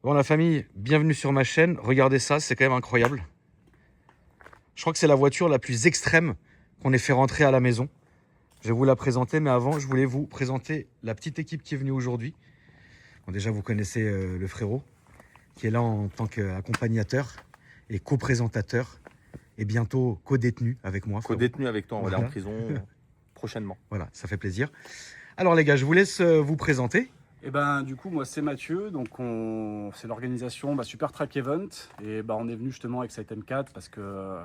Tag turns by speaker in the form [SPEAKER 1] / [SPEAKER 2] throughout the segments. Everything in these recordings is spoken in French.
[SPEAKER 1] Bon la famille, bienvenue sur ma chaîne. Regardez ça, c'est quand même incroyable. Je crois que c'est la voiture la plus extrême qu'on ait fait rentrer à la maison. Je vais vous la présenter, mais avant, je voulais vous présenter la petite équipe qui est venue aujourd'hui. Bon, déjà, vous connaissez le frérot, qui est là en tant qu'accompagnateur et co-présentateur, et bientôt co-détenu avec moi.
[SPEAKER 2] Co-détenu avec toi, on va aller en
[SPEAKER 1] Voilà.
[SPEAKER 2] prison prochainement.
[SPEAKER 1] Voilà, ça fait plaisir. Alors les gars, je vous laisse vous présenter.
[SPEAKER 3] Et ben du coup moi c'est Mathieu, donc c'est l'organisation Super Track Event et on est venu justement avec cette M4 parce que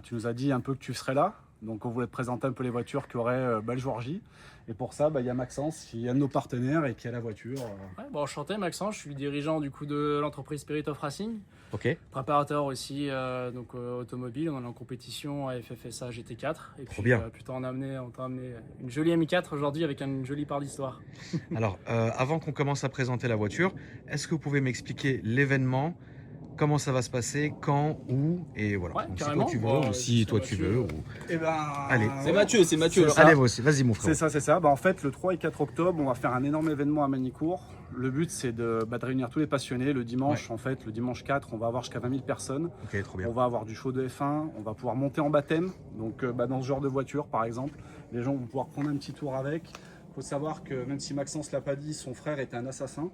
[SPEAKER 3] tu nous as dit un peu que tu serais là, donc on voulait te présenter un peu les voitures qu'il y aurait le jour J. Et pour ça il y a Maxence qui est un de nos partenaires et qui a la voiture.
[SPEAKER 4] Ouais, enchanté Maxence, je suis dirigeant du coup de l'entreprise Spirit of Racing,
[SPEAKER 1] Ok.
[SPEAKER 4] préparateur aussi automobile. On est en compétition à FFSA GT4 et
[SPEAKER 1] Trop
[SPEAKER 4] puis
[SPEAKER 1] bien.
[SPEAKER 4] plutôt on t'a amené une jolie M4 aujourd'hui avec une jolie part d'histoire.
[SPEAKER 1] Alors, avant qu'on commence à présenter la voiture, est-ce que vous pouvez m'expliquer l'événement, comment ça va se passer, quand, où, et voilà.
[SPEAKER 4] Ouais,
[SPEAKER 1] Donc, si
[SPEAKER 4] carrément.
[SPEAKER 1] toi tu veux,
[SPEAKER 4] Bon,
[SPEAKER 1] ou si toi tu
[SPEAKER 4] Mathieu,
[SPEAKER 1] veux. Ou...
[SPEAKER 3] Et
[SPEAKER 1] Allez.
[SPEAKER 2] C'est Mathieu, c'est Mathieu.
[SPEAKER 3] C'est ça.
[SPEAKER 1] Allez, vas-y mon frère.
[SPEAKER 3] C'est ça. En fait, le 3 et 4 octobre, on va faire un énorme événement à Manicourt. Le but, c'est de réunir tous les passionnés. Le dimanche, en fait, le dimanche 4, on va avoir jusqu'à 20 000 personnes.
[SPEAKER 1] Ok, trop bien.
[SPEAKER 3] On va avoir du show de F1, on va pouvoir monter en baptême. Donc, dans ce genre de voiture, par exemple, les gens vont pouvoir prendre un petit tour avec. Il faut savoir que même si Maxence l'a pas dit, son frère était un assassin.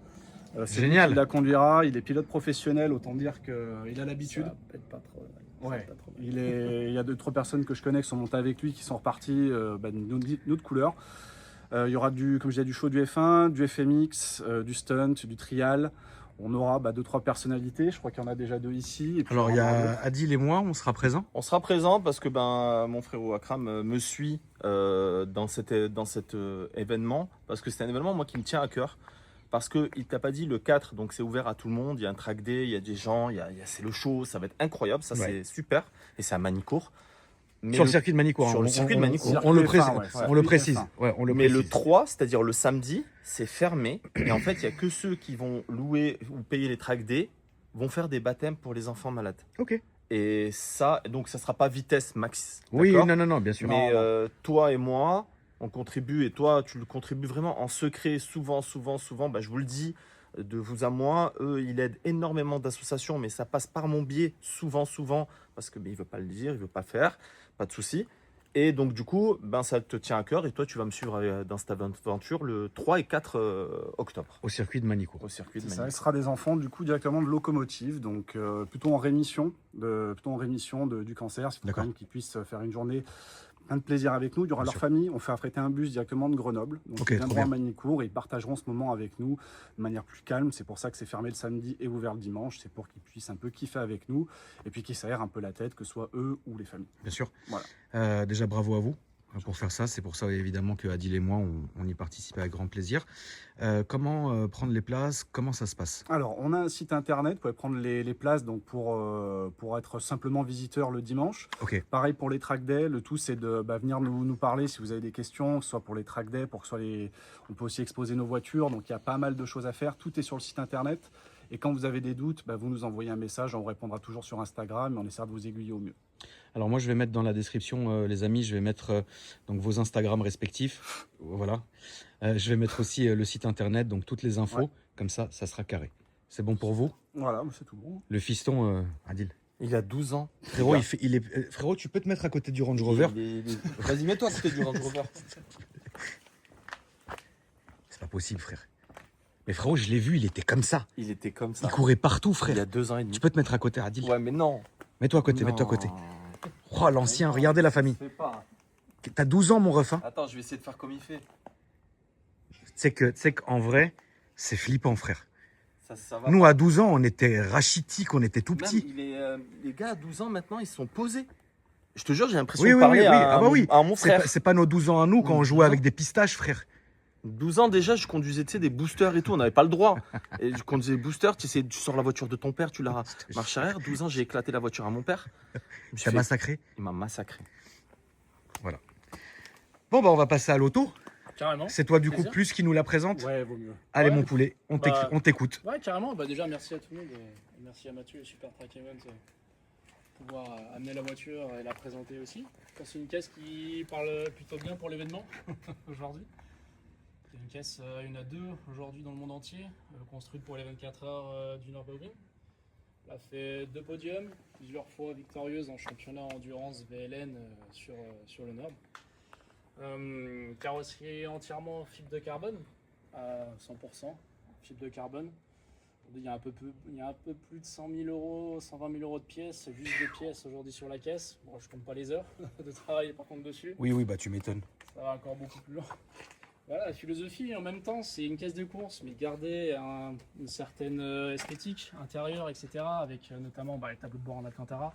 [SPEAKER 3] C'est lui
[SPEAKER 1] Génial.
[SPEAKER 3] qui la conduira. Il est pilote professionnel, autant dire qu'il a l'habitude.
[SPEAKER 4] Ça va peut-être pas trop.
[SPEAKER 3] Ouais. Il y a 2-3 personnes que je connais qui sont montées avec lui, qui sont reparties d'une autre couleur. Il y aura comme je disais, du show du F1, du FMX, du stunt, du trial. On aura 2-3 personnalités. Je crois qu'il y en a déjà 2 ici. Et puis
[SPEAKER 1] Alors, il y
[SPEAKER 3] on aura
[SPEAKER 1] a Adil et moi, on sera présents.
[SPEAKER 2] On sera présent parce que mon frérot Akram me suit dans cet événement, parce que c'est un événement moi qui me tient à cœur. Parce qu'il ne t'a pas dit le 4, donc c'est ouvert à tout le monde, il y a un track day, il y a des gens, c'est le show, ça va être incroyable, ça c'est super, et c'est à Manicourt. Mais
[SPEAKER 1] Sur le circuit de Manicourt.
[SPEAKER 2] sur le circuit de Manicourt.
[SPEAKER 1] On le
[SPEAKER 3] Circuit
[SPEAKER 1] précise.
[SPEAKER 3] F1, ouais,
[SPEAKER 1] On le
[SPEAKER 3] circuit
[SPEAKER 1] précise.
[SPEAKER 3] F1.
[SPEAKER 1] Ouais, on le
[SPEAKER 2] Mais
[SPEAKER 1] précise.
[SPEAKER 2] le 3, c'est-à-dire le samedi, c'est fermé, et en fait il n'y a que ceux qui vont louer ou payer les track day vont faire des baptêmes pour les enfants malades.
[SPEAKER 1] Ok.
[SPEAKER 2] Et ça, donc ça ne sera pas vitesse max.
[SPEAKER 1] Oui,
[SPEAKER 2] d'accord
[SPEAKER 1] non, bien sûr.
[SPEAKER 2] Mais toi et moi, on contribue, et toi, tu le contribues vraiment en secret, souvent. Je vous le dis, de vous à moi, eux, ils aident énormément d'associations, mais ça passe par mon biais, souvent, parce que il ne veut pas le dire, il ne veut pas faire, pas de souci. Et donc, du coup, ça te tient à cœur, et toi, tu vas me suivre dans cette aventure le 3 et 4 octobre,
[SPEAKER 1] Au circuit de Manicourt.
[SPEAKER 2] au circuit de
[SPEAKER 3] C'est ça,
[SPEAKER 2] Manille.
[SPEAKER 3] ce sera des enfants du coup directement de locomotive, donc plutôt en rémission, du cancer. Il faut
[SPEAKER 1] D'accord.
[SPEAKER 3] quand même qu'ils puissent faire une journée plein de plaisir avec nous. Il y aura
[SPEAKER 1] Bien
[SPEAKER 3] leur
[SPEAKER 1] sûr.
[SPEAKER 3] famille. On fait affréter un bus directement de Grenoble. Donc
[SPEAKER 1] Ok,
[SPEAKER 3] ils
[SPEAKER 1] trop
[SPEAKER 3] viendront
[SPEAKER 1] bien.
[SPEAKER 3] à Manicourt et ils partageront ce moment avec nous de manière plus calme. C'est pour ça que c'est fermé le samedi et ouvert le dimanche. C'est pour qu'ils puissent un peu kiffer avec nous et puis qu'ils s'aèrent un peu la tête, que ce soit eux ou les familles.
[SPEAKER 1] Bien sûr.
[SPEAKER 3] Voilà.
[SPEAKER 1] Déjà, bravo à vous pour faire ça. C'est pour ça, évidemment, que Adil et moi, on y participe avec grand plaisir. Comment prendre les places? Comment ça se passe?
[SPEAKER 3] Alors, on a un site internet, vous pouvez prendre les places donc pour être simplement visiteur le dimanche.
[SPEAKER 1] Ok.
[SPEAKER 3] Pareil pour les track days, le tout c'est de venir nous parler si vous avez des questions, que ce soit pour les track days, pour que ce soit on peut aussi exposer nos voitures, donc il y a pas mal de choses à faire, tout est sur le site internet. Et quand vous avez des doutes, vous nous envoyez un message, on vous répondra toujours sur Instagram et on essaiera de vous aiguiller au mieux.
[SPEAKER 1] Alors moi, je vais mettre dans la description, les amis, je vais mettre donc vos Instagram respectifs. Voilà. Je vais mettre aussi le site internet, donc toutes les infos.
[SPEAKER 3] Ouais.
[SPEAKER 1] Comme ça sera carré. C'est bon pour vous?
[SPEAKER 3] Voilà, c'est tout bon.
[SPEAKER 1] Le fiston, Adil.
[SPEAKER 2] Il a 12 ans.
[SPEAKER 1] Frérot, frérot, tu peux te mettre à côté du Range Rover?
[SPEAKER 2] Vas-y, mets-toi à côté du Range Rover.
[SPEAKER 1] C'est pas possible, frère. Mais frérot, je l'ai vu, il était comme ça.
[SPEAKER 2] Il était comme ça.
[SPEAKER 1] Il courait partout,
[SPEAKER 2] Il
[SPEAKER 1] frère.
[SPEAKER 2] y a 2 ans et demi.
[SPEAKER 1] Tu peux te mettre à côté, Adil?
[SPEAKER 2] Ouais, mais non.
[SPEAKER 1] Mets-toi à côté, mets-toi à côté. Oh, l'ancien, regardez la famille.
[SPEAKER 2] Fais pas.
[SPEAKER 1] T'as 12 ans, mon ref. Hein.
[SPEAKER 2] Attends, je vais essayer de faire comme il fait.
[SPEAKER 1] Tu sais qu'en vrai, c'est flippant, frère.
[SPEAKER 2] Ça va.
[SPEAKER 1] Nous, à 12 ans, on était rachitiques, on était tout
[SPEAKER 2] Même,
[SPEAKER 1] petits.
[SPEAKER 2] les gars à 12 ans maintenant, ils sont posés. Je te jure, j'ai l'impression
[SPEAKER 1] Oui,
[SPEAKER 2] de
[SPEAKER 1] oui,
[SPEAKER 2] parler
[SPEAKER 1] oui, oui.
[SPEAKER 2] à,
[SPEAKER 1] Ah bah oui.
[SPEAKER 2] à mon frère.
[SPEAKER 1] C'est pas nos 12 ans à nous quand on jouait avec des pistaches, frère.
[SPEAKER 2] 12 ans déjà, je conduisais des boosters et tout, on n'avait pas le droit. Et je conduisais des boosters, tu sors la voiture de ton père, tu la marche arrière. 12 ans, j'ai éclaté la voiture à mon père. Je me suis
[SPEAKER 1] T'as
[SPEAKER 2] fait-
[SPEAKER 1] massacré.
[SPEAKER 2] Il m'a massacré.
[SPEAKER 1] Bon, bah, on va passer à l'auto.
[SPEAKER 4] Carrément.
[SPEAKER 1] C'est toi, du coup,
[SPEAKER 4] Plaisir.
[SPEAKER 1] plus qui nous la présente.
[SPEAKER 3] Ouais, vaut mieux.
[SPEAKER 1] Allez,
[SPEAKER 4] Ouais.
[SPEAKER 1] mon poulet, on t'écoute.
[SPEAKER 4] Ouais, carrément. Déjà, merci à tout le monde et merci à Mathieu et Super Track Event pour pouvoir amener la voiture et la présenter aussi. Je pense que c'est une caisse qui parle plutôt bien pour l'événement aujourd'hui. C'est une caisse, il y en a 2 aujourd'hui dans le monde entier, construite pour les 24 heures du Nürburgring. Elle a fait 2 podiums, plusieurs fois victorieuse en championnat endurance VLN sur le Nürb. Carrosserie entièrement fibre de carbone, à 100% fibre de carbone. Il y a un peu plus de 100 000 euros, 120 000 euros de pièces, juste des pièces aujourd'hui sur la caisse. Bon, je compte pas les heures de travail par contre dessus.
[SPEAKER 1] Oui, bah tu m'étonnes.
[SPEAKER 4] Ça va encore beaucoup plus loin. Voilà, la philosophie en même temps, c'est une caisse de course, mais garder une certaine esthétique intérieure, etc. Avec notamment les tableaux de bord en Alcantara.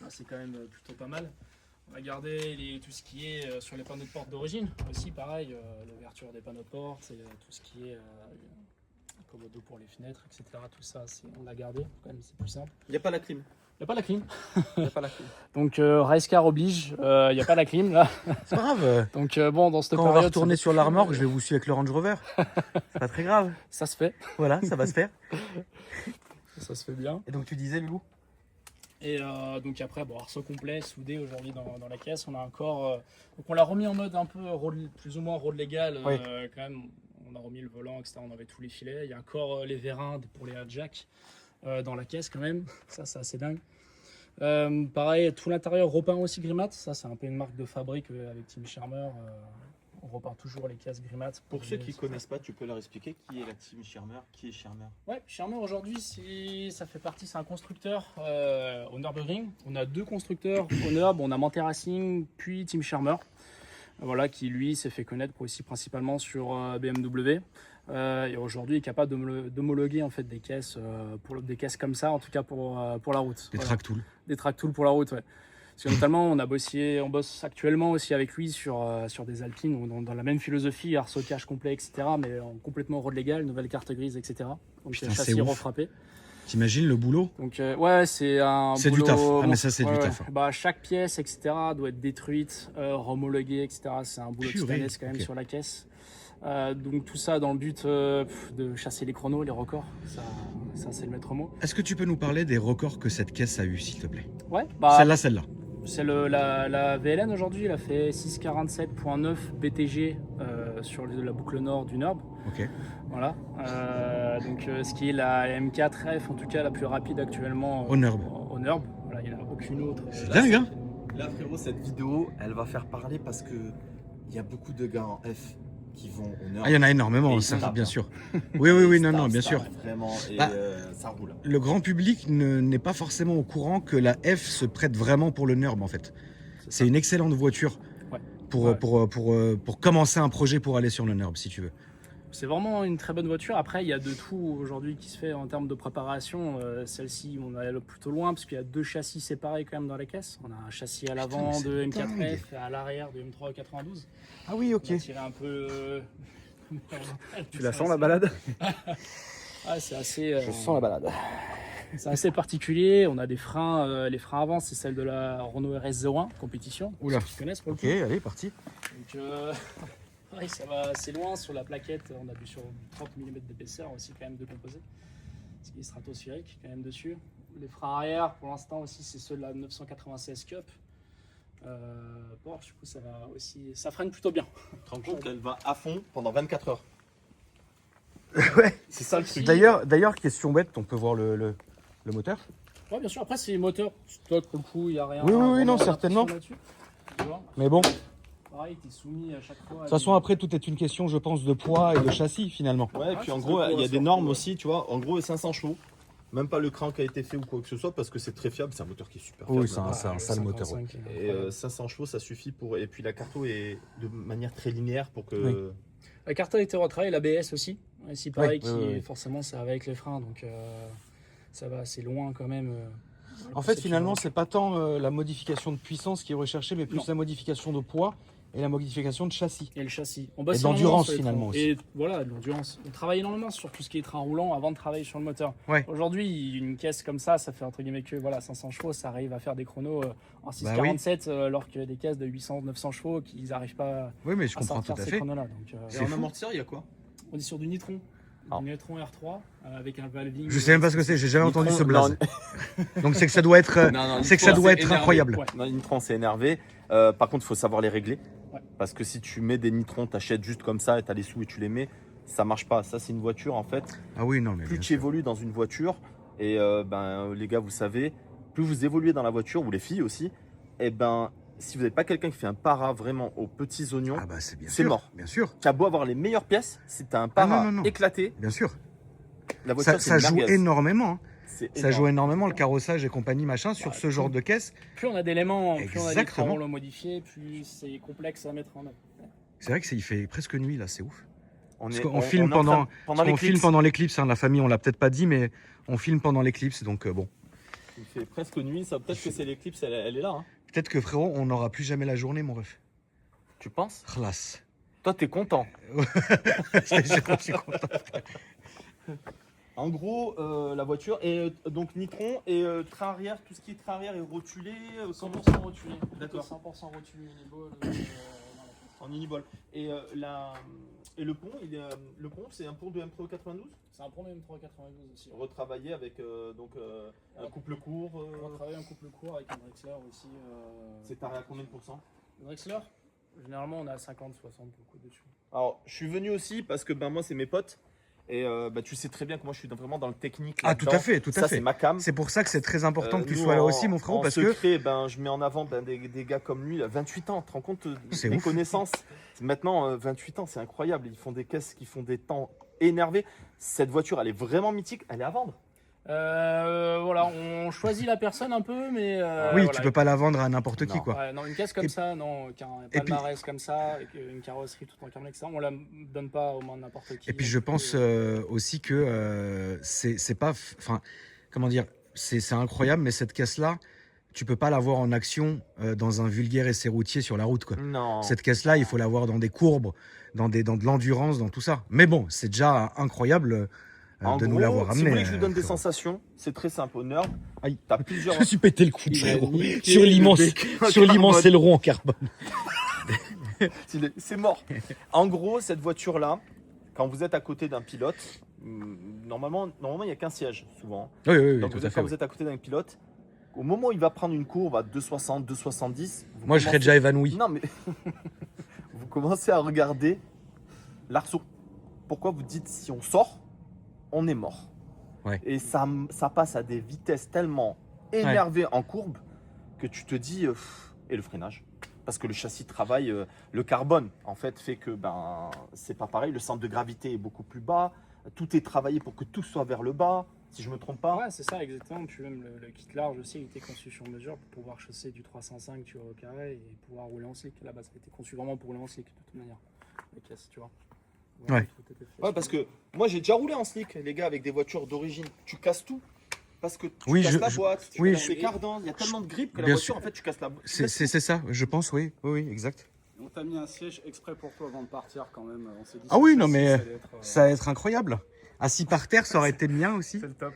[SPEAKER 4] C'est quand même plutôt pas mal. On va garder tout ce qui est sur les panneaux de porte d'origine. Aussi, pareil, l'ouverture des panneaux de porte, et, tout ce qui est commodo pour les fenêtres, etc. Tout ça, on l'a gardé, quand même, c'est plus simple.
[SPEAKER 2] Il n'y a pas la clim.
[SPEAKER 4] Il n'y a pas la clim.
[SPEAKER 2] Il n'y a pas la clim.
[SPEAKER 4] Donc, Race Car oblige, il n'y a pas la clim là.
[SPEAKER 1] C'est pas grave.
[SPEAKER 4] Donc, bon, dans cette
[SPEAKER 1] Quand on va
[SPEAKER 4] période.
[SPEAKER 1] retourner sur la remorque, je vais vous suivre avec le Range Rover. C'est pas très grave.
[SPEAKER 4] Ça se fait.
[SPEAKER 1] Voilà, ça va se faire.
[SPEAKER 4] Ça se fait bien.
[SPEAKER 1] Et donc tu disais, Loulou?
[SPEAKER 4] Et donc après, arceau complet, soudé aujourd'hui dans la caisse. On a encore. Donc on l'a remis en mode un peu plus ou moins road légal.
[SPEAKER 1] Oui.
[SPEAKER 4] Quand même, on a remis le volant, etc. On avait tous les filets. Il y a encore les vérins pour les jacks dans la caisse quand même. Ça, c'est assez dingue. Pareil, tout l'intérieur repeint aussi Grimat. Ça, c'est un peu une marque de fabrique avec Team Shermer. On repeint toujours les caisses Grimat.
[SPEAKER 2] Pour ceux qui ne connaissent pas, tu peux leur expliquer qui est la team Shermer, qui est Shermer.
[SPEAKER 4] Ouais, Shermer aujourd'hui, ça fait partie, c'est un constructeur au Nürburgring. On a 2 constructeurs au Nürb, on a Manthey Racing puis Team Shermer. Voilà, qui lui s'est fait connaître aussi principalement sur BMW. Et aujourd'hui est capable d'homologuer en fait des caisses des caisses comme ça, en tout cas pour la route.
[SPEAKER 1] Des
[SPEAKER 4] Voilà.
[SPEAKER 1] track tools.
[SPEAKER 4] Des track tools pour la route, ouais. Parce que notamment, on bosse actuellement aussi avec lui sur des Alpines dans la même philosophie, arceau-cache complet, etc. Mais complètement road légal, nouvelle carte grise, etc. Donc
[SPEAKER 1] Putain,
[SPEAKER 4] châssis
[SPEAKER 1] c'est ouf.
[SPEAKER 4] refrappé.
[SPEAKER 1] T'imagines le boulot?
[SPEAKER 4] Donc ouais, c'est un
[SPEAKER 1] C'est du
[SPEAKER 4] boulot
[SPEAKER 1] taf. Ah, mais
[SPEAKER 4] monstre.
[SPEAKER 1] ça, c'est du taf.
[SPEAKER 4] Chaque pièce, etc. doit être détruite, homologuée, etc. C'est un boulot de
[SPEAKER 1] Purée,
[SPEAKER 4] titanesque quand même
[SPEAKER 1] ok.
[SPEAKER 4] sur la caisse. Donc tout ça dans le but de chasser les chronos, les records. Ça c'est le maître mot.
[SPEAKER 1] Est-ce que tu peux nous parler des records que cette caisse a eu, s'il te plaît?
[SPEAKER 4] Ouais,
[SPEAKER 1] Celle-là.
[SPEAKER 4] c'est la VLN aujourd'hui, elle a fait 6,47.9 BTG sur la boucle nord du Nürb.
[SPEAKER 1] Ok.
[SPEAKER 4] Voilà. Donc ce qui est la M4F, en tout cas la plus rapide actuellement
[SPEAKER 1] Au Nürb.
[SPEAKER 4] Au Nürb. Voilà, il n'y en a aucune autre.
[SPEAKER 1] C'est dingue, hein?
[SPEAKER 2] Là, frérot, cette vidéo, elle va faire parler parce que il y a beaucoup de gars en F qui vont au Nürb.
[SPEAKER 1] Ah, il y en a énormément,
[SPEAKER 2] Et ils
[SPEAKER 1] ça,
[SPEAKER 2] tapent,
[SPEAKER 1] bien
[SPEAKER 2] hein.
[SPEAKER 1] sûr. Oui, non,
[SPEAKER 2] Ça
[SPEAKER 1] bien
[SPEAKER 2] tape
[SPEAKER 1] sûr.
[SPEAKER 2] Vraiment, et
[SPEAKER 1] Bah,
[SPEAKER 2] ça roule.
[SPEAKER 1] Le grand public n'est pas forcément au courant que la F se prête vraiment pour le Nürb, en fait. C'est une excellente voiture
[SPEAKER 4] Ouais.
[SPEAKER 1] pour commencer un projet pour aller sur le Nürb, si tu veux.
[SPEAKER 4] C'est vraiment une très bonne voiture. Après, il y a de tout aujourd'hui qui se fait en termes de préparation. Celle-ci, on est plutôt loin parce qu'il y a 2 châssis séparés quand même dans la caisse. On a un châssis à l'avant
[SPEAKER 1] mais
[SPEAKER 4] de
[SPEAKER 1] c'est
[SPEAKER 4] M4F
[SPEAKER 1] dingue.
[SPEAKER 4] et à l'arrière de M3 92.
[SPEAKER 1] Ah oui, ok.
[SPEAKER 4] On a tiré un peu.
[SPEAKER 3] Tu la sens la balade?
[SPEAKER 4] Ah, c'est assez.
[SPEAKER 3] la balade.
[SPEAKER 4] C'est assez particulier. On a des freins. Les freins avant, c'est celle de la Renault RS01 compétition.
[SPEAKER 1] Oula.
[SPEAKER 4] Ceux qui connaissent pour le
[SPEAKER 1] Ok,
[SPEAKER 4] coup.
[SPEAKER 1] allez, parti.
[SPEAKER 4] Donc, ouais, ça va assez loin sur la plaquette. On a vu sur 30 mm d'épaisseur aussi quand même de composé. Ce qui est stratosphérique quand même dessus. Les freins arrière pour l'instant aussi c'est ceux de la 996 Cup. Porsche, du coup ça va aussi, ça freine plutôt bien.
[SPEAKER 2] Tu te rends compte qu'elle va à fond pendant 24 heures.
[SPEAKER 1] Ouais.
[SPEAKER 2] C'est ça le truc.
[SPEAKER 1] D'ailleurs, question bête, on peut voir le moteur?
[SPEAKER 4] Ouais, bien sûr. Après c'est moteur stock pour le coup, il y a rien.
[SPEAKER 1] Oui,
[SPEAKER 4] vraiment
[SPEAKER 1] non,
[SPEAKER 4] d'impression
[SPEAKER 1] certainement.
[SPEAKER 4] là-dessus. Tu vois.
[SPEAKER 1] Mais bon, de
[SPEAKER 4] Pareil, t'es soumis à chaque fois.
[SPEAKER 1] toute façon, après, tout est une question, je pense, de poids et de châssis, finalement.
[SPEAKER 2] Ouais, et puis
[SPEAKER 4] Ah,
[SPEAKER 2] en
[SPEAKER 4] c'est
[SPEAKER 2] gros,
[SPEAKER 4] ça,
[SPEAKER 2] il y a
[SPEAKER 4] c'est
[SPEAKER 2] des
[SPEAKER 4] ça.
[SPEAKER 2] normes aussi, tu vois. En gros, 500 chevaux. Même pas le crank qui a été fait ou quoi que ce soit parce que c'est très fiable. C'est un moteur qui est super fiable.
[SPEAKER 1] Oui, c'est un sale moteur. Ouais.
[SPEAKER 4] 55,
[SPEAKER 2] Et 500 chevaux, ça suffit pour. Et puis la carto est de manière très linéaire pour que.
[SPEAKER 1] Oui.
[SPEAKER 4] La carte a été retravaillée, l'ABS aussi. Ici pareil,
[SPEAKER 1] Ouais.
[SPEAKER 4] forcément ça va avec les freins, donc ça va assez loin quand même.
[SPEAKER 1] En fait, finalement, c'est pas tant la modification de puissance qui est recherchée, mais plus
[SPEAKER 4] Non.
[SPEAKER 1] la modification de poids et la modification de châssis.
[SPEAKER 4] Et le châssis. On
[SPEAKER 1] Et
[SPEAKER 4] bosse
[SPEAKER 1] d'endurance,
[SPEAKER 4] énormément sur les
[SPEAKER 1] finalement,
[SPEAKER 4] trains.
[SPEAKER 1] aussi.
[SPEAKER 4] Et voilà, de l'endurance. On travaille énormément sur tout ce qui est train roulant avant de travailler sur le moteur.
[SPEAKER 1] Ouais.
[SPEAKER 4] Aujourd'hui, une caisse comme ça fait entre guillemets que 500 chevaux, ça arrive à faire des chronos en
[SPEAKER 1] Bah
[SPEAKER 4] 6,47 alors que des caisses de 800-900 chevaux qui n'arrivent pas
[SPEAKER 1] Oui, mais je
[SPEAKER 4] à
[SPEAKER 1] comprends tout
[SPEAKER 4] sortir
[SPEAKER 1] à
[SPEAKER 4] ces
[SPEAKER 1] fait.
[SPEAKER 4] chronos-là. Donc,
[SPEAKER 1] C'est fou.
[SPEAKER 2] amortisseur, il y a quoi?
[SPEAKER 4] on est sur du Nitron.
[SPEAKER 1] Ah.
[SPEAKER 4] Du Nitron R3 avec un valving.
[SPEAKER 1] Je sais même pas ce que c'est, j'ai jamais entendu ce
[SPEAKER 2] Nitron,
[SPEAKER 1] blaze. Donc c'est que ça doit être,
[SPEAKER 2] Non,
[SPEAKER 1] c'est que ça
[SPEAKER 2] Nitron,
[SPEAKER 1] doit
[SPEAKER 2] c'est
[SPEAKER 1] être
[SPEAKER 2] énervé.
[SPEAKER 1] incroyable.
[SPEAKER 4] Ouais.
[SPEAKER 2] Non, Nitron, c'est énervé. Par contre, il faut savoir les régler.
[SPEAKER 4] Ouais.
[SPEAKER 2] Parce que si tu mets des nitrons, t'achètes juste comme ça et t'as les sous et tu les mets, ça marche pas. Ça, c'est une voiture en fait.
[SPEAKER 1] Ah oui, non, mais
[SPEAKER 2] Plus
[SPEAKER 1] bien
[SPEAKER 2] tu
[SPEAKER 1] sûr.
[SPEAKER 2] évolues dans une voiture, et les gars, vous savez, plus vous évoluez dans la voiture, ou les filles aussi, et si vous n'avez pas quelqu'un qui fait un para vraiment aux petits oignons,
[SPEAKER 1] Ah bah c'est bien
[SPEAKER 2] c'est
[SPEAKER 1] sûr.
[SPEAKER 2] mort.
[SPEAKER 1] Bien sûr,
[SPEAKER 2] tu as beau avoir les meilleures pièces, si tu as un
[SPEAKER 1] Ah,
[SPEAKER 2] para
[SPEAKER 1] non, non.
[SPEAKER 2] éclaté,
[SPEAKER 1] bien sûr.
[SPEAKER 2] la voiture,
[SPEAKER 1] Ça,
[SPEAKER 2] c'est
[SPEAKER 1] ça
[SPEAKER 2] une
[SPEAKER 1] joue
[SPEAKER 2] merguez.
[SPEAKER 1] énormément. Hein.
[SPEAKER 2] C'est
[SPEAKER 1] Ça joue
[SPEAKER 2] énorme.
[SPEAKER 1] énormément le carrossage et compagnie machin sur ce genre de caisse.
[SPEAKER 4] Plus on a d'éléments, plus on a des
[SPEAKER 1] Exactement.
[SPEAKER 4] travaux modifiés, plus c'est complexe à mettre en œuvre.
[SPEAKER 1] C'est vrai qu'il fait presque nuit là, c'est ouf.
[SPEAKER 2] On
[SPEAKER 1] Parce
[SPEAKER 2] est,
[SPEAKER 1] qu'on filme
[SPEAKER 2] est en train-
[SPEAKER 1] Parce qu'on filme
[SPEAKER 2] l'éclipse.
[SPEAKER 1] pendant l'éclipse, hein, la famille, on l'a peut-être pas dit, mais on filme pendant l'éclipse, donc bon.
[SPEAKER 2] Il fait presque nuit, ça peut-être que c'est l'éclipse, elle est là. Hein.
[SPEAKER 1] Peut-être que frérot, on n'aura plus jamais la journée, mon ref.
[SPEAKER 2] Tu penses?
[SPEAKER 1] Khlas.
[SPEAKER 2] Toi, t'es content.
[SPEAKER 1] Je suis content.
[SPEAKER 2] En gros, la voiture, et donc nitron et train arrière, tout ce qui est train arrière est rotulé.
[SPEAKER 4] 100% rotulé.
[SPEAKER 2] D'accord.
[SPEAKER 4] 100% rotulé uniball.
[SPEAKER 2] En uniball. Et, et le pont, le pont, c'est un pont de M3 92
[SPEAKER 4] C'est un premier M392 aussi.
[SPEAKER 2] retravaillé avec un couple court.
[SPEAKER 4] On va travailler un couple court avec un Drexler aussi.
[SPEAKER 2] C'est taré à combien de pourcents?
[SPEAKER 4] Drexler, généralement on est à 50-60 beaucoup dessus.
[SPEAKER 2] Alors, je suis venu aussi parce que moi, c'est mes potes. Et tu sais très bien que moi, je suis vraiment dans le technique.
[SPEAKER 1] Ah, tout
[SPEAKER 2] là-dedans.
[SPEAKER 1] à fait, tout à
[SPEAKER 2] Ça,
[SPEAKER 1] fait.
[SPEAKER 2] c'est ma cam.
[SPEAKER 1] C'est pour ça que c'est très important que tu
[SPEAKER 2] Nous,
[SPEAKER 1] sois là
[SPEAKER 2] en-
[SPEAKER 1] aussi, mon frérot,
[SPEAKER 2] en
[SPEAKER 1] parce que
[SPEAKER 2] secret, je mets en avant des gars comme lui, là, 28 ans. Tu te rends compte
[SPEAKER 1] C'est
[SPEAKER 2] des
[SPEAKER 1] ouf.
[SPEAKER 2] connaissances? Maintenant, 28 ans, c'est incroyable. Ils font des caisses qui font des temps énervés. Cette voiture, elle est vraiment mythique. Elle est à vendre.
[SPEAKER 4] Voilà, on choisit la personne un peu, mais.
[SPEAKER 1] oui,
[SPEAKER 4] voilà.
[SPEAKER 1] tu peux pas la vendre à n'importe qui,
[SPEAKER 2] Non.
[SPEAKER 1] quoi.
[SPEAKER 4] Ouais, non, une caisse comme
[SPEAKER 1] Et-
[SPEAKER 4] ça, non, un
[SPEAKER 1] et puis-
[SPEAKER 4] palmarès comme ça, avec une carrosserie tout en carbone, etc. On la donne pas aux mains de n'importe qui.
[SPEAKER 1] Et puis je pense aussi que c'est pas, enfin, comment dire, c'est incroyable, mais cette caisse-là, tu peux pas l'avoir en action dans un vulgaire essai routier sur la route, quoi.
[SPEAKER 2] Non.
[SPEAKER 1] Cette caisse-là, il faut l'avoir dans des courbes, dans de l'endurance, dans tout ça. Mais bon, c'est déjà incroyable
[SPEAKER 2] En
[SPEAKER 1] de nous
[SPEAKER 2] gros,
[SPEAKER 1] l'avoir
[SPEAKER 2] si
[SPEAKER 1] amené.
[SPEAKER 2] vous voulez que je vous donne des
[SPEAKER 1] frérot.
[SPEAKER 2] sensations, c'est très simple. Au Nerd,
[SPEAKER 1] Aïe.
[SPEAKER 2] t'as plusieurs.
[SPEAKER 1] Je me suis pété le coude,
[SPEAKER 2] Il a
[SPEAKER 1] frérot,
[SPEAKER 2] niqué
[SPEAKER 1] sur
[SPEAKER 2] le
[SPEAKER 1] l'immense,
[SPEAKER 2] bec en
[SPEAKER 1] sur l'immense
[SPEAKER 2] carbone.
[SPEAKER 1] aileron en carbone.
[SPEAKER 2] C'est mort. En gros, cette voiture-là, quand vous êtes à côté d'un pilote, normalement, il n'y a qu'un siège, souvent.
[SPEAKER 1] Oui, oui, oui,
[SPEAKER 2] Donc,
[SPEAKER 1] tout à
[SPEAKER 2] quand
[SPEAKER 1] fait.
[SPEAKER 2] vous êtes à côté d'un pilote, au moment où il va prendre une courbe à 2,60, 2,70, vous
[SPEAKER 1] Moi, je serais
[SPEAKER 2] commencez-
[SPEAKER 1] déjà évanoui.
[SPEAKER 2] Non, mais vous commencez à regarder l'arceau. Pourquoi vous dites si on sort, on est mort.
[SPEAKER 1] Ouais.
[SPEAKER 2] Et ça passe à des vitesses tellement énervées en courbe que tu te dis et le freinage. Parce que le châssis travaille, le carbone en fait fait que c'est pas pareil. Le centre de gravité est beaucoup plus bas. Tout est travaillé pour que tout soit vers le bas. Si je me trompe pas.
[SPEAKER 4] Ouais, c'est ça, exactement. Puis même le kit large aussi, il était conçu sur mesure pour pouvoir chasser du 305 sur au carré et pouvoir rouler en slick. Là-bas, ça a été conçu vraiment pour rouler en slick, de toute manière. Les caisses, tu vois.
[SPEAKER 1] Ouais.
[SPEAKER 4] tout était fait
[SPEAKER 2] Ouais,
[SPEAKER 4] sur-
[SPEAKER 2] parce que moi j'ai déjà roulé en slick, les gars, avec des voitures d'origine. Tu casses tout. Parce que tu
[SPEAKER 1] Oui,
[SPEAKER 2] casses
[SPEAKER 1] je-
[SPEAKER 2] la
[SPEAKER 1] je-
[SPEAKER 2] boîte, tu
[SPEAKER 1] oui,
[SPEAKER 2] casses
[SPEAKER 4] je-
[SPEAKER 2] les cardans, il y a tellement de grippe que la
[SPEAKER 1] Bien
[SPEAKER 2] voiture,
[SPEAKER 1] sûr.
[SPEAKER 2] en fait, tu casses la boîte.
[SPEAKER 1] C'est ça, je pense, oui, oui, oui, exact.
[SPEAKER 3] On t'a mis un siège exprès pour toi avant de partir quand même. On s'est dit
[SPEAKER 1] Ah oui,
[SPEAKER 3] ce
[SPEAKER 1] non,
[SPEAKER 3] châssis,
[SPEAKER 1] mais
[SPEAKER 3] ça allait être,
[SPEAKER 1] ça va être incroyable. Assis par terre, ça aurait été bien aussi.
[SPEAKER 3] c'est le top.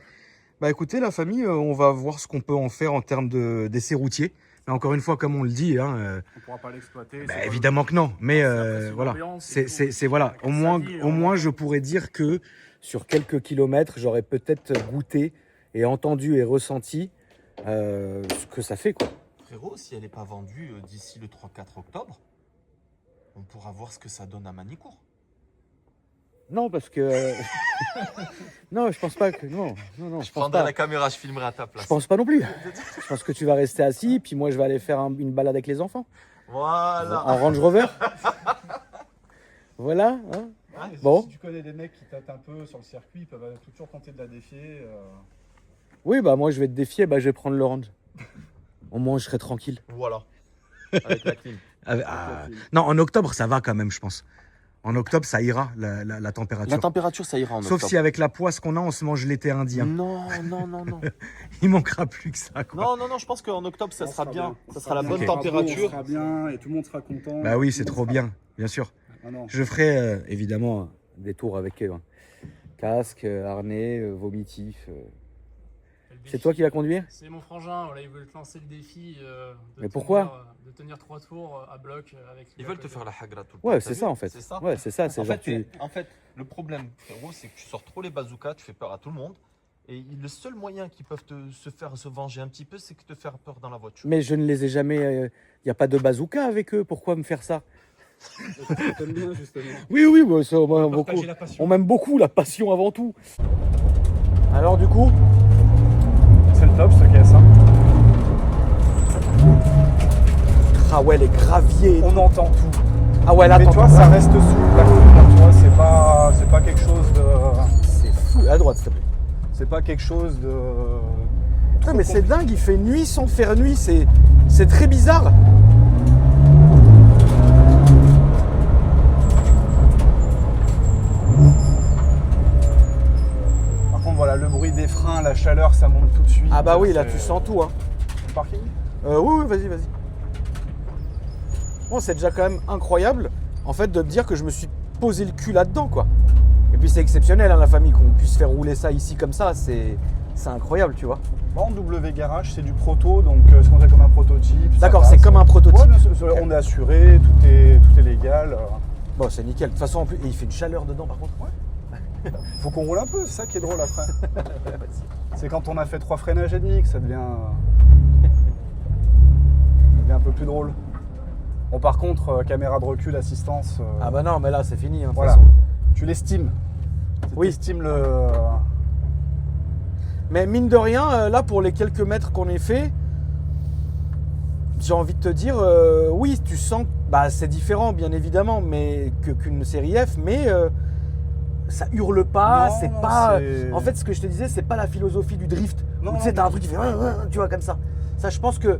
[SPEAKER 1] Bah écoutez, la famille, on va voir ce qu'on peut en faire en termes d'essais routiers. Mais encore une fois, comme on le dit, hein,
[SPEAKER 3] On pourra pas l'exploiter. c'est
[SPEAKER 1] bah,
[SPEAKER 3] pas
[SPEAKER 1] évidemment que non. Mais
[SPEAKER 4] c'est après, c'est
[SPEAKER 1] voilà,
[SPEAKER 4] l'ambiance et
[SPEAKER 1] c'est
[SPEAKER 4] tout.
[SPEAKER 1] voilà.
[SPEAKER 4] Avec
[SPEAKER 1] Au
[SPEAKER 4] sa
[SPEAKER 1] moins,
[SPEAKER 4] vie,
[SPEAKER 1] au
[SPEAKER 4] on
[SPEAKER 1] moins,
[SPEAKER 4] va-
[SPEAKER 1] je pourrais dire que sur quelques kilomètres, j'aurais peut-être goûté et entendu et ressenti ce que ça fait, quoi.
[SPEAKER 2] Frérot, si elle n'est pas vendue d'ici le 3-4 octobre, on pourra voir ce que ça donne à Manicourt.
[SPEAKER 1] Non, parce que non, je pense pas que non, je pense pas.
[SPEAKER 2] caméra, je filmerai à ta place.
[SPEAKER 1] Je pense pas non plus. Je pense que tu vas rester assis, puis moi je vais aller faire une balade avec les enfants.
[SPEAKER 2] Voilà.
[SPEAKER 1] En Range Rover. Voilà. Hein.
[SPEAKER 3] Ouais,
[SPEAKER 1] Bon.
[SPEAKER 3] Si tu connais des mecs qui tâtent un peu sur le circuit, ils peuvent toujours tenter de la défier.
[SPEAKER 1] Oui, bah moi je vais te défier, bah je vais prendre l'Orange. Au moins je serai tranquille.
[SPEAKER 2] Voilà. Avec la clim.
[SPEAKER 1] Non, en octobre ça va quand même, je pense. En octobre ça ira la température.
[SPEAKER 2] La température, ça ira en
[SPEAKER 1] Sauf si avec la poisse qu'on a, on se mange l'été indien.
[SPEAKER 2] Non, non, non, non.
[SPEAKER 1] Il manquera plus que ça, quoi.
[SPEAKER 2] Non, non, non, je pense qu'en octobre, ça sera bien. Ça sera la
[SPEAKER 3] bien.
[SPEAKER 2] bonne
[SPEAKER 1] Ok.
[SPEAKER 2] température.
[SPEAKER 3] On sera bien et tout le monde sera content.
[SPEAKER 1] Bah oui,
[SPEAKER 3] Tout
[SPEAKER 1] c'est
[SPEAKER 3] le monde
[SPEAKER 1] trop
[SPEAKER 3] sera-
[SPEAKER 1] bien, bien sûr.
[SPEAKER 3] Ah non.
[SPEAKER 1] Je ferai évidemment des tours avec eux. Hein. Casque, harnais, vomitif.
[SPEAKER 4] Le
[SPEAKER 1] C'est
[SPEAKER 4] défi,
[SPEAKER 1] toi qui vas conduire?
[SPEAKER 4] C'est mon frangin, voilà, ils veulent te lancer le défi
[SPEAKER 1] Mais pourquoi
[SPEAKER 4] de tenir 3 tours à bloc avec
[SPEAKER 2] Ils veulent te faire la hagra tout le
[SPEAKER 1] Ouais,
[SPEAKER 2] temps,
[SPEAKER 1] c'est
[SPEAKER 2] t'as
[SPEAKER 1] ça
[SPEAKER 2] vu
[SPEAKER 1] en fait.
[SPEAKER 2] C'est ça.
[SPEAKER 1] Ouais, c'est ça. C'est
[SPEAKER 2] En
[SPEAKER 1] genre
[SPEAKER 2] fait, le problème, frérot, c'est que tu sors trop les bazookas, tu fais peur à tout le monde. Et le seul moyen qu'ils peuvent se venger un petit peu, c'est que te faire peur dans la voiture.
[SPEAKER 1] Mais je ne les ai jamais. Il n'y a pas de bazooka avec eux. Pourquoi me faire ça?
[SPEAKER 3] T'aimes bien justement.
[SPEAKER 1] Oui, oui, bah, ça, on m'aime beaucoup.
[SPEAKER 3] Partager la passion.
[SPEAKER 1] On m'aime beaucoup, la passion avant tout. Alors du coup,
[SPEAKER 3] C'est le top ce caisse. Hein.
[SPEAKER 1] ah ouais, les graviers.
[SPEAKER 3] On entend tout.
[SPEAKER 1] Ah ouais, là,
[SPEAKER 3] Mais tu vois, ça reste souple. La couleur, tu vois, c'est pas quelque chose de.
[SPEAKER 1] c'est fou. À droite, s'il te plaît.
[SPEAKER 3] C'est pas quelque chose de.
[SPEAKER 1] Putain, mais c'est dingue, il fait nuit sans faire nuit, c'est très bizarre.
[SPEAKER 3] Par contre, voilà, le bruit des freins, la chaleur, ça monte tout de suite.
[SPEAKER 1] Ah bah oui, là
[SPEAKER 3] C'est-
[SPEAKER 1] tu sens tout. Hein.
[SPEAKER 3] Le parking.
[SPEAKER 1] Oui, oui, vas-y, vas-y. Bon, c'est déjà quand même incroyable, en fait, de te dire que je me suis posé le cul là-dedans, quoi. Et puis c'est exceptionnel, hein, la famille, qu'on puisse faire rouler ça ici comme ça, c'est incroyable, tu vois.
[SPEAKER 3] Bon, W Garage, c'est du proto, donc c'est considéré comme un prototype. ça
[SPEAKER 1] D'accord,
[SPEAKER 3] passe.
[SPEAKER 1] c'est comme un prototype.
[SPEAKER 3] Ouais, bien sûr, on est assuré, tout est légal.
[SPEAKER 1] Bon, c'est nickel. De toute façon, en plus, et il fait une chaleur dedans, par contre.
[SPEAKER 3] Faut qu'on roule un peu, c'est ça qui est drôle après. C'est quand on a fait 3 freinages et demi que ça devient un peu plus drôle. Bon, par contre, caméra de recul, assistance,
[SPEAKER 1] Ah bah non, mais là, c'est fini, hein, de toute
[SPEAKER 3] voilà.
[SPEAKER 1] façon.
[SPEAKER 3] Tu l'estimes.
[SPEAKER 1] Oui.
[SPEAKER 3] Tu estimes le.
[SPEAKER 1] Mais mine de rien, là, pour les quelques mètres qu'on ait fait, j'ai envie de te dire, oui, tu sens, bah, c'est différent, bien évidemment, mais qu'une série F, mais ça hurle pas,
[SPEAKER 3] Non,
[SPEAKER 1] c'est
[SPEAKER 3] non,
[SPEAKER 1] pas.
[SPEAKER 3] c'est-
[SPEAKER 1] En fait, ce que je te disais, c'est pas la philosophie du drift.
[SPEAKER 3] Non,
[SPEAKER 1] Où, tu sais,
[SPEAKER 3] non,
[SPEAKER 1] t'as un
[SPEAKER 3] non.
[SPEAKER 1] truc qui fait, tu vois, comme ça. Ça, je pense que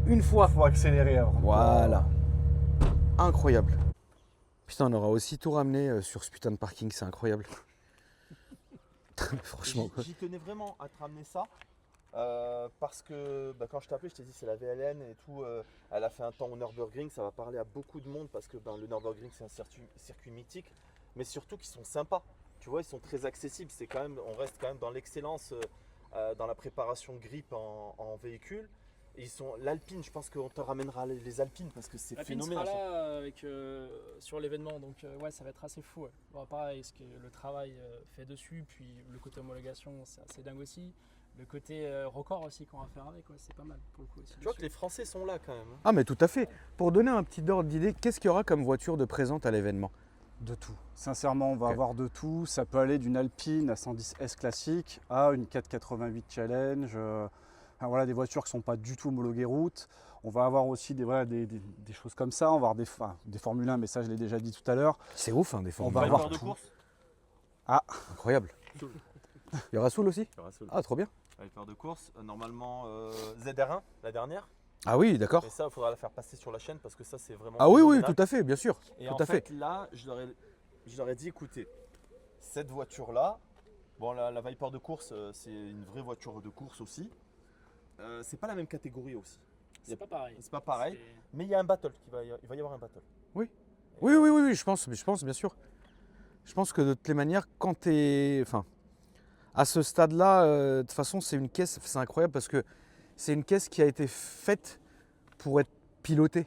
[SPEAKER 1] une fois,
[SPEAKER 3] Faut accélérer avant.
[SPEAKER 1] voilà, incroyable. Putain, on aura aussi tout ramené sur ce putain de parking, c'est incroyable. Franchement, quoi.
[SPEAKER 2] J'y tenais vraiment à te ramener ça. Parce que bah, quand je t'ai appelé, je t'ai dit c'est la VLN et tout. Elle a fait un temps au Nürburgring, ça va parler à beaucoup de monde parce que ben, le Nürburgring c'est un circuit mythique, mais surtout qu'ils sont sympas. Tu vois, ils sont très accessibles. C'est quand même, on reste quand même dans l'excellence dans la préparation grip en véhicule. Et ils sont l'Alpine. Je pense qu'on te ramènera les Alpines parce que c'est
[SPEAKER 4] Alpine
[SPEAKER 2] phénoménal.
[SPEAKER 4] sera là avec, sur l'événement, donc ouais, ça va être assez fou. Ouais. Bon, pareil, ce que le travail fait dessus, puis le côté homologation, c'est assez dingue aussi. Le côté record aussi qu'on va faire avec, ouais, c'est pas mal pour le coup aussi.
[SPEAKER 2] Tu vois que les Français sont là quand même. Hein.
[SPEAKER 1] Ah mais tout à fait. Pour donner un petit ordre d'idée, qu'est-ce qu'il y aura comme voiture de présente à l'événement?
[SPEAKER 3] De tout. Sincèrement, on va
[SPEAKER 1] Ok.
[SPEAKER 3] avoir de tout. Ça peut aller d'une Alpine à 110 S classique à une 488 Challenge. Enfin, voilà, des voitures qui ne sont pas du tout homologuées route. On va avoir aussi des choses comme ça. On va avoir des Formule 1, mais ça, je l'ai déjà dit tout à l'heure.
[SPEAKER 1] C'est ouf, hein, des
[SPEAKER 3] On
[SPEAKER 1] Formule
[SPEAKER 3] va
[SPEAKER 1] 1.
[SPEAKER 3] avoir
[SPEAKER 2] Viper de
[SPEAKER 3] tout.
[SPEAKER 2] course.
[SPEAKER 1] Incroyable. Il y aura Soul aussi? Ah, trop bien.
[SPEAKER 2] Viper de course. Normalement ZR1, la dernière.
[SPEAKER 1] Ah oui, d'accord.
[SPEAKER 2] Mais ça, il faudra la faire passer sur la chaîne parce que ça, c'est vraiment.
[SPEAKER 1] Ah oui, oui,
[SPEAKER 2] phénoménal.
[SPEAKER 1] tout à fait, bien sûr.
[SPEAKER 2] Et
[SPEAKER 1] tout
[SPEAKER 2] en
[SPEAKER 1] à fait.
[SPEAKER 2] là, je leur ai dit écoutez, cette voiture-là, bon, la Viper de course, c'est une vraie voiture de course aussi. C'est pas la même catégorie aussi.
[SPEAKER 4] C'est pas pareil.
[SPEAKER 2] C'est pas pareil.
[SPEAKER 4] C'est-
[SPEAKER 2] Mais il y a un battle, il va y avoir un battle.
[SPEAKER 1] Oui, oui, oui, oui, je pense, bien sûr. Je pense que de toutes les manières, quand tu es. Enfin, à ce stade-là, de toute façon, c'est une caisse, c'est incroyable parce que c'est une caisse qui a été faite pour être pilotée,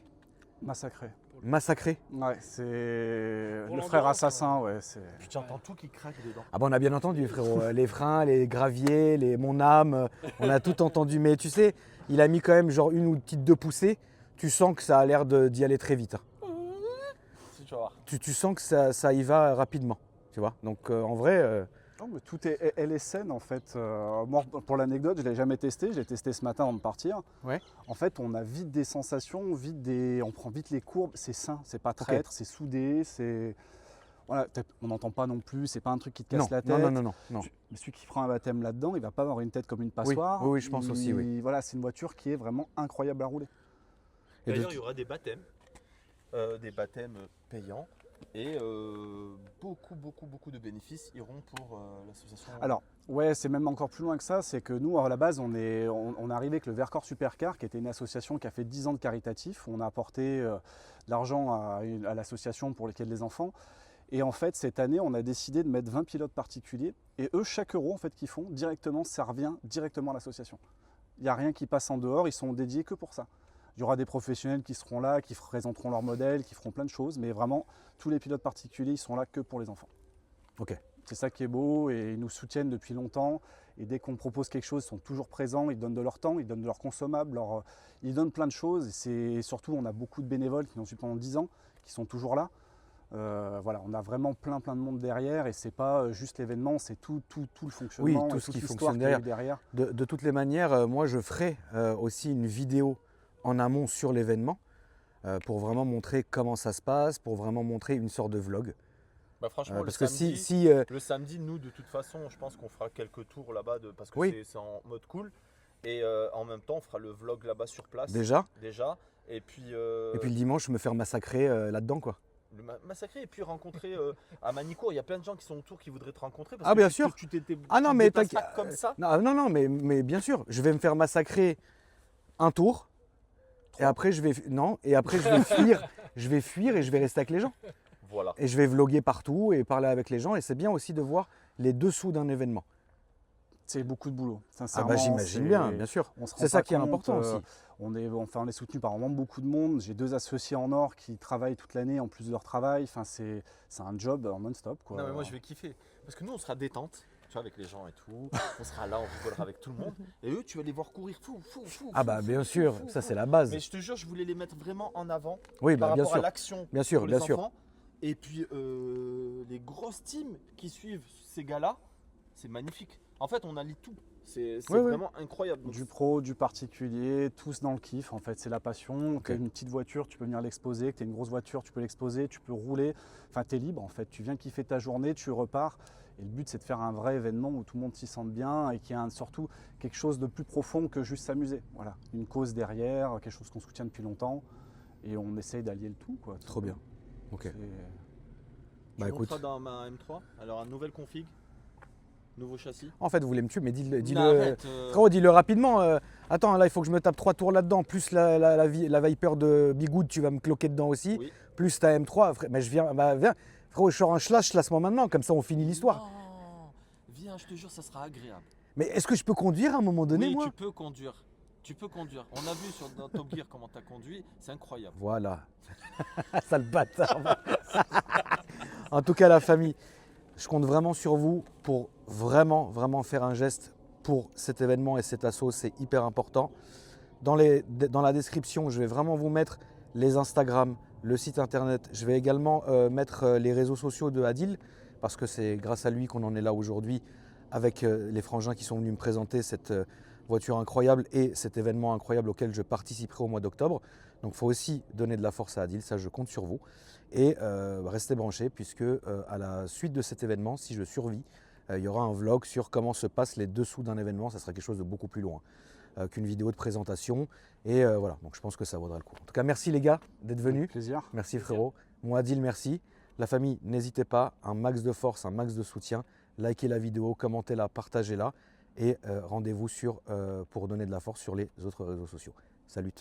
[SPEAKER 3] Massacré.
[SPEAKER 1] massacrée.
[SPEAKER 3] Ouais, c'est le
[SPEAKER 4] l'endurance,
[SPEAKER 3] frère assassin, ouais.
[SPEAKER 2] Puis tu entends tout qui craque dedans.
[SPEAKER 1] Ah bon, on a bien entendu, frérot. Les freins, les graviers, mon âme, on a tout entendu. Mais tu sais, il a mis quand même genre une ou petite 2 poussées. Tu sens que ça a l'air d'y aller très vite. Hein.
[SPEAKER 2] Si tu vas voir.
[SPEAKER 1] Tu sens que ça y va rapidement. Tu vois. Donc en vrai,
[SPEAKER 3] Non, mais tout est, elle est saine en fait. Moi, pour l'anecdote, je ne l'ai jamais testé. Je l'ai testé ce matin avant de partir.
[SPEAKER 1] Ouais.
[SPEAKER 3] En fait, on a vite des sensations, on prend vite les courbes. C'est sain, c'est pas traître, c'est soudé, c'est. Voilà, on n'entend pas non plus. C'est pas un truc qui te casse
[SPEAKER 1] non,
[SPEAKER 3] la tête.
[SPEAKER 1] non.
[SPEAKER 3] Mais celui qui prend un baptême là-dedans, il va pas avoir une tête comme une passoire.
[SPEAKER 1] oui, je pense aussi, oui.
[SPEAKER 3] Voilà, c'est une voiture qui est vraiment incroyable à rouler.
[SPEAKER 1] Et
[SPEAKER 2] D'ailleurs,
[SPEAKER 1] de-
[SPEAKER 2] il y aura des baptêmes payants. Et beaucoup de bénéfices iront pour l'association.
[SPEAKER 3] Alors, ouais, c'est même encore plus loin que ça. C'est que nous, à la base, on est arrivé avec le Vercors Supercar, qui était une association qui a fait 10 ans de caritatif. On a apporté de l'argent à l'association pour lesquels les enfants. Et en fait, cette année, on a décidé de mettre 20 pilotes particuliers. Et eux, chaque euro en fait, qu'ils font, directement, ça revient directement à l'association. Il n'y a rien qui passe en dehors. Ils sont dédiés que pour ça. Il y aura des professionnels qui seront là, qui présenteront leur modèle, qui feront plein de choses. Mais vraiment, tous les pilotes particuliers, ils sont là que pour les enfants.
[SPEAKER 1] Ok.
[SPEAKER 3] C'est ça qui est beau et ils nous soutiennent depuis longtemps. Et dès qu'on propose quelque chose, ils sont toujours présents, ils donnent de leur temps, ils donnent de leurs consommables, ils donnent plein de choses. Et surtout, on a beaucoup de bénévoles qui nous ont suivi pendant 10 ans, qui sont toujours là. Voilà, on a vraiment plein de monde derrière et c'est pas juste l'événement, c'est tout le fonctionnement,
[SPEAKER 1] Oui, tout
[SPEAKER 3] et
[SPEAKER 1] ce
[SPEAKER 3] toute
[SPEAKER 1] qui
[SPEAKER 3] l'histoire
[SPEAKER 1] fonctionne
[SPEAKER 3] qu'il y a
[SPEAKER 1] derrière.
[SPEAKER 3] eu derrière.
[SPEAKER 1] De toutes les manières, moi je ferai aussi une vidéo en amont sur l'événement pour vraiment montrer comment ça se passe, pour vraiment montrer une sorte de vlog.
[SPEAKER 2] Bah franchement,
[SPEAKER 1] Parce
[SPEAKER 2] le
[SPEAKER 1] que
[SPEAKER 2] samedi,
[SPEAKER 1] si
[SPEAKER 2] le samedi, nous, de toute façon, je pense qu'on fera quelques tours là-bas parce que
[SPEAKER 1] Oui.
[SPEAKER 2] c'est en mode cool. Et en même temps, on fera le vlog là-bas sur place.
[SPEAKER 1] déjà,
[SPEAKER 2] Et puis,
[SPEAKER 1] et puis le dimanche, me faire massacrer là-dedans, quoi.
[SPEAKER 2] massacrer et puis rencontrer à Manicourt. Il y a plein de gens qui sont autour qui voudraient te rencontrer. Parce
[SPEAKER 1] Ah,
[SPEAKER 2] que
[SPEAKER 1] bien sûr.
[SPEAKER 2] Tu t'étais
[SPEAKER 1] Ah non,
[SPEAKER 2] tu te
[SPEAKER 1] mais
[SPEAKER 2] déplaceras
[SPEAKER 1] t'inquiète.
[SPEAKER 2] comme ça.
[SPEAKER 1] Non, mais bien sûr, je vais me faire massacrer un tour. Et après, je vais fuir. Je vais fuir et je vais rester avec les gens.
[SPEAKER 2] Voilà.
[SPEAKER 1] Et je vais vloguer partout et parler avec les gens. Et c'est bien aussi de voir les dessous d'un événement.
[SPEAKER 3] C'est beaucoup de boulot,
[SPEAKER 1] Ah
[SPEAKER 3] sincèrement.
[SPEAKER 1] bah j'imagine bien sûr.
[SPEAKER 3] On se rend
[SPEAKER 1] C'est ça
[SPEAKER 3] pas
[SPEAKER 1] qui est
[SPEAKER 3] compte,
[SPEAKER 1] important aussi.
[SPEAKER 3] On est soutenu par vraiment beaucoup de monde. J'ai 2 associés en or qui travaillent toute l'année en plus de leur travail. Enfin, c'est un job en non-stop, quoi.
[SPEAKER 2] Non, mais moi, je vais kiffer. Parce que nous, on sera détente. Tu vois, avec les gens et tout. On sera là, on rigolera avec tout le monde. Et eux, tu vas les voir courir.
[SPEAKER 1] Ah bah bien sûr, ça c'est la base.
[SPEAKER 2] Mais je te jure, je voulais les mettre vraiment en avant
[SPEAKER 1] Oui,
[SPEAKER 2] par
[SPEAKER 1] bah bien
[SPEAKER 2] rapport à
[SPEAKER 1] sûr.
[SPEAKER 2] l'action
[SPEAKER 1] Bien sûr,
[SPEAKER 2] pour
[SPEAKER 1] bien
[SPEAKER 2] les
[SPEAKER 1] sûr.
[SPEAKER 2] enfants. Et puis les grosses teams qui suivent ces gars-là, c'est magnifique. En fait, on allie tout. C'est
[SPEAKER 1] Oui, oui.
[SPEAKER 2] vraiment incroyable. Donc,
[SPEAKER 3] Du pro, du particulier, tous dans le kiff, en fait, c'est la passion.
[SPEAKER 1] Ok.
[SPEAKER 3] Tu as une petite voiture, tu peux venir l'exposer. Que tu as une grosse voiture, tu peux l'exposer, tu peux rouler. Enfin, tu es libre, en fait. Tu viens kiffer ta journée, tu repars. Et le but, c'est de faire un vrai événement où tout le monde s'y sente bien et qu'il y a surtout quelque chose de plus profond que juste s'amuser. Voilà, une cause derrière, quelque chose qu'on soutient depuis longtemps. Et on essaye d'allier le tout, quoi.
[SPEAKER 1] Trop bien. Ok.
[SPEAKER 3] C'est-
[SPEAKER 2] tu
[SPEAKER 1] Bah écoute.
[SPEAKER 2] monteras dans ma M3. Alors, une nouvelle config, nouveau châssis.
[SPEAKER 1] En fait, vous voulez me tuer, mais
[SPEAKER 2] Non,
[SPEAKER 1] dis-le.
[SPEAKER 2] arrête,
[SPEAKER 1] Frérot, dis-le rapidement. Attends, là, il faut que je me tape 3 tours là-dedans. Plus la Viper de Bigoud, tu vas me cloquer dedans aussi.
[SPEAKER 2] oui.
[SPEAKER 1] Plus ta M3. Mais je viens. Bah, viens. Frérot, je sors un classement maintenant. Comme ça, on finit l'histoire.
[SPEAKER 2] Non, viens, je te jure, ça sera agréable.
[SPEAKER 1] Mais est-ce que je peux conduire à un moment donné,
[SPEAKER 2] Oui,
[SPEAKER 1] moi
[SPEAKER 2] tu peux conduire. Tu peux conduire. On a vu dans Top Gear comment tu as conduit. C'est incroyable.
[SPEAKER 1] Voilà. Sale bâtard. En tout cas, la famille, je compte vraiment sur vous pour vraiment faire un geste pour cet événement et cet assaut. C'est hyper important. Dans la description, je vais vraiment vous mettre les Instagram, le site internet. Je vais également mettre les réseaux sociaux de Adil parce que c'est grâce à lui qu'on en est là aujourd'hui avec les frangins qui sont venus me présenter cette voiture incroyable et cet événement incroyable auquel je participerai au mois d'octobre. Donc il faut aussi donner de la force à Adil, ça je compte sur vous. Et restez branchés puisque à la suite de cet événement, si je survis, il y aura un vlog sur comment se passent les dessous d'un événement. Ça sera quelque chose de beaucoup plus loin qu'une vidéo de présentation. Et voilà, donc je pense que ça vaudra le coup. En tout cas, merci les gars d'être venus.
[SPEAKER 3] Avec plaisir.
[SPEAKER 1] Merci frérot. Moi Adil, merci. La famille, n'hésitez pas, un max de force, un max de soutien. Likez la vidéo, commentez-la, partagez-la. Et rendez-vous pour donner de la force sur les autres réseaux sociaux. Salut.